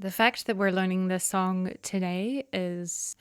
The fact that we're learning this song today is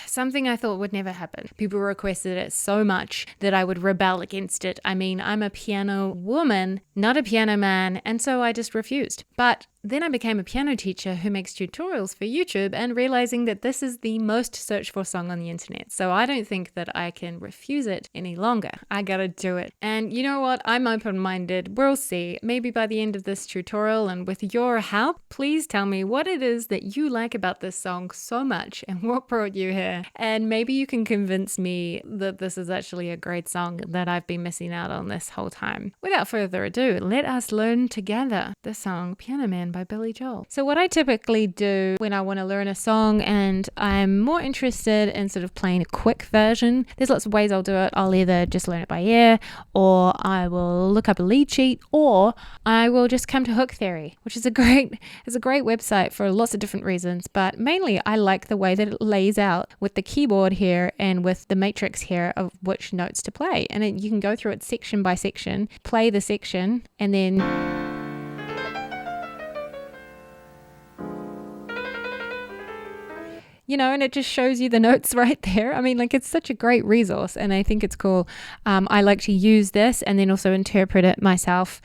something I thought would never happen. People requested it so much that I would rebel against it. I mean, I'm a piano woman, not a piano man, and so I just refused. But then I became a piano teacher who makes tutorials for YouTube and realizing that this is the most searched for song on the internet. So I don't think that I can refuse it any longer. I gotta do it. And you know what? I'm open-minded. We'll see. Maybe by the end of this tutorial and with your help, please tell me what it is that you like about this song so much and what brought you here. And maybe you can convince me that this is actually a great song that I've been missing out on this whole time. Without further ado, let us learn together the song Piano Man by Billy Joel. So what I typically do when I want to learn a song and I'm more interested in sort of playing a quick version, there's lots of ways I'll do it. I'll either just learn it by ear, or I will look up a lead sheet, or I will just come to Hook Theory, which is a great website for lots of different reasons, but mainly I like the way that it lays out with the keyboard here and with the matrix here of which notes to play. And you can go through it section by section, play the section, and then and it just shows you the notes right there. I mean, like, it's such a great resource and I think it's cool. I like to use this and then also interpret it myself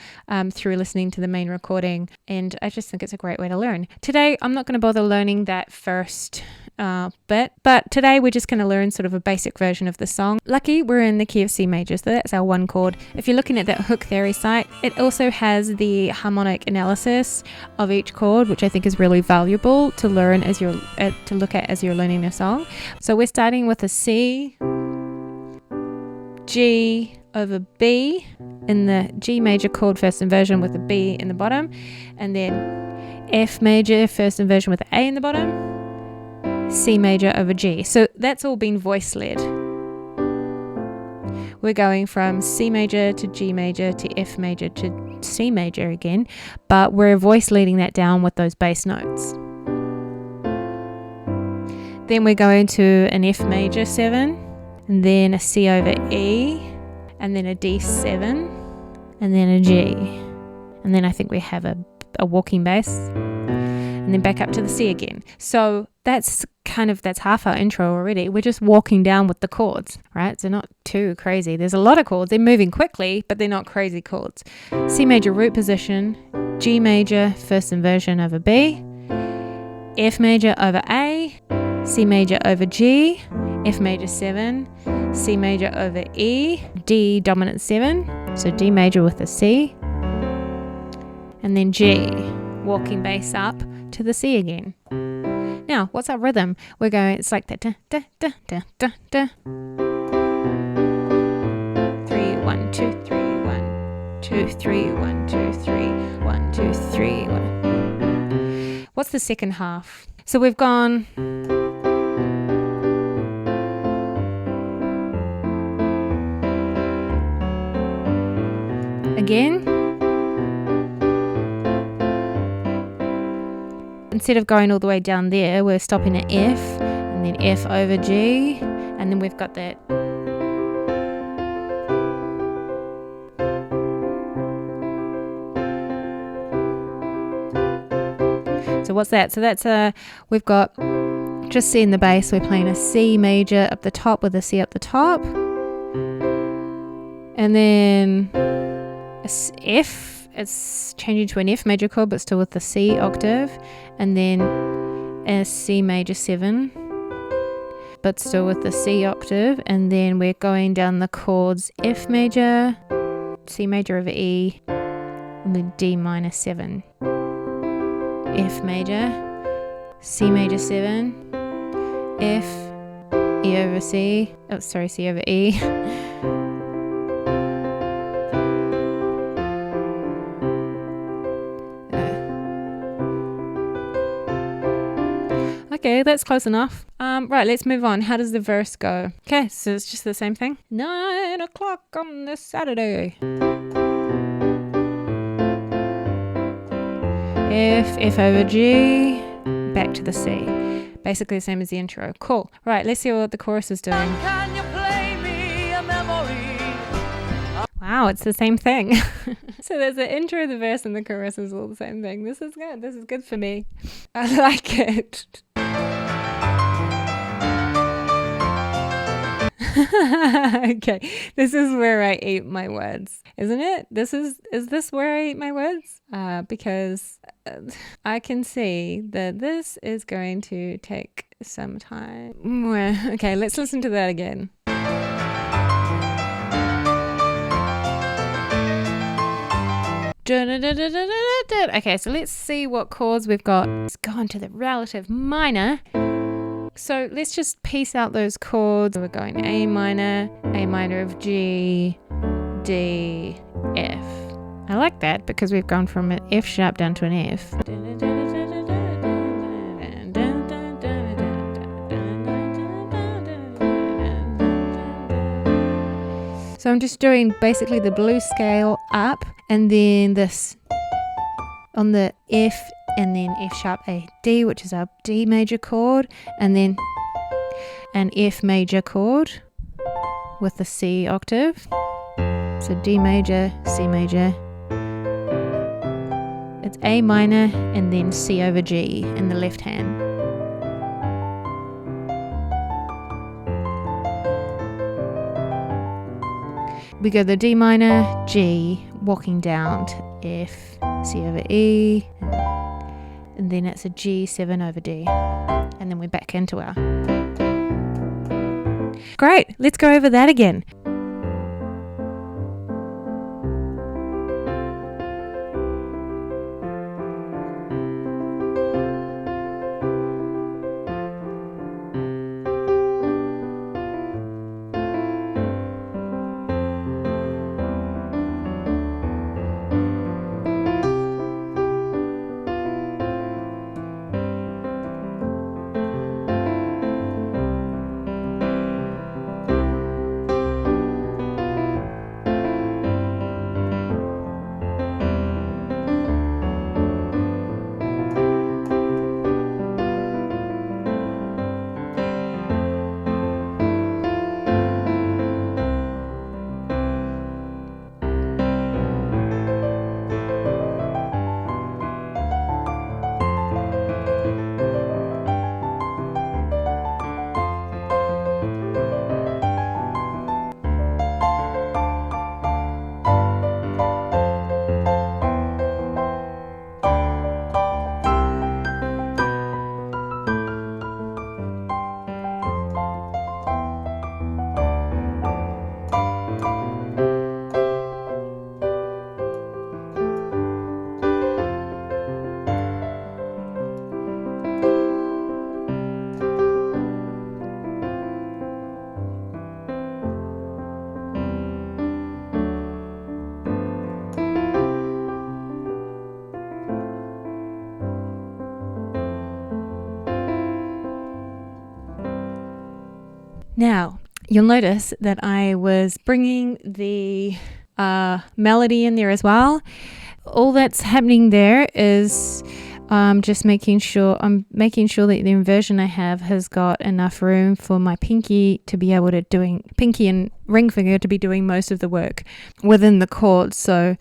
through listening to the main recording. And I just think it's a great way to learn. Today, I'm not going to bother learning that first bit, but today we're just going to learn sort of a basic version of the song. Lucky we're in the key of C major, so that's our one chord. If you're looking at that Hook Theory site, it also has the harmonic analysis of each chord, which I think is really valuable to learn as you're to look at as you're learning a song. So we're starting with a C, G over B in the G major chord first inversion with a B in the bottom, and then F major first inversion with an A in the bottom, C major over G. So that's all been voice led. We're going from C major to G major to F major to C major again, but we're voice leading that down with those bass notes. Then we're going to an F major 7, and then a C over E, and then a D7, and then a G. And then I think we have a walking bass, and then back up to the C again. So that's half our intro already. We're just walking down with the chords, right? So not too crazy. There's a lot of chords. They're moving quickly, but they're not crazy chords. C major root position, G major first inversion over B, F major over A, C major over G, F major 7, C major over E, D dominant 7, so D major with a C, and then G, walking bass up to the C again. Now, what's our rhythm? We're going, it's like that, da, da, da, da, da, da. 3, 1, 2, 3, 1, 2, 3, 1, 2, 3, 1, 2, 3, 1. What's the second half? So we've gone again. Instead of going all the way down there, we're stopping at F, and then F over G, and then we've got that. So what's that? So that's we've got just C in the bass. We're playing a C major up the top with a C up the top, and then a F. It's changing to an F major chord, but still with the C octave, and then a C major 7, but still with the C octave, and then we're going down the chords F major, C major over E, and then D minor 7, F major, C major 7, F, E over C, C over E, Okay, that's close enough. Right, let's move on. How does the verse go? Okay, so it's just the same thing. 9 o'clock on this Saturday. F over G, back to the C. Basically the same as the intro. Cool. Right, let's see what the chorus is doing. Can you play me a memory? Wow, it's the same thing. So there's the intro, the verse, and the chorus is all the same thing. This is good. This is good for me. I like it. Okay, this is where I eat my words, isn't it? Is this where I eat my words? Because I can see that this is going to take some time. Okay, let's listen to that again. Okay, so let's see what chords we've got. Let's go on to the relative minor. So let's just piece out those chords. We're going A minor of G, D, F. I like that because we've gone from an F sharp down to an F. So I'm just doing basically the blues scale up and then this on the F and then F sharp A D, which is our D major chord, and then an F major chord with the C octave. So D major, C major. It's A minor and then C over G in the left hand. We go the D minor, G, walking down to F, C over E, and then it's a G7 over D, and then we're back into our. Great, let's go over that again. Now, you'll notice that I was bringing the melody in there as well. All that's happening there is just making sure that the inversion I have has got enough room for my pinky and ring finger to be doing most of the work within the chords. So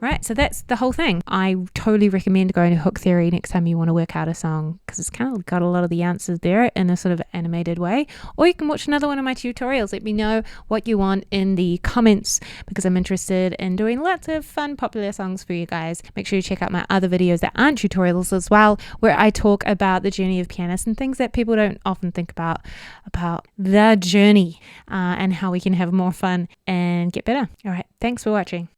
right, so that's the whole thing. I totally recommend going to Hook Theory next time you want to work out a song, because it's kind of got a lot of the answers there in a sort of animated way. Or you can watch another one of my tutorials. Let me know what you want in the comments, because I'm interested in doing lots of fun popular songs for you guys. Make sure you check out my other videos that aren't tutorials as well, where I talk about the journey of pianists and things that people don't often think about the journey and how we can have more fun and get better. All right, thanks for watching.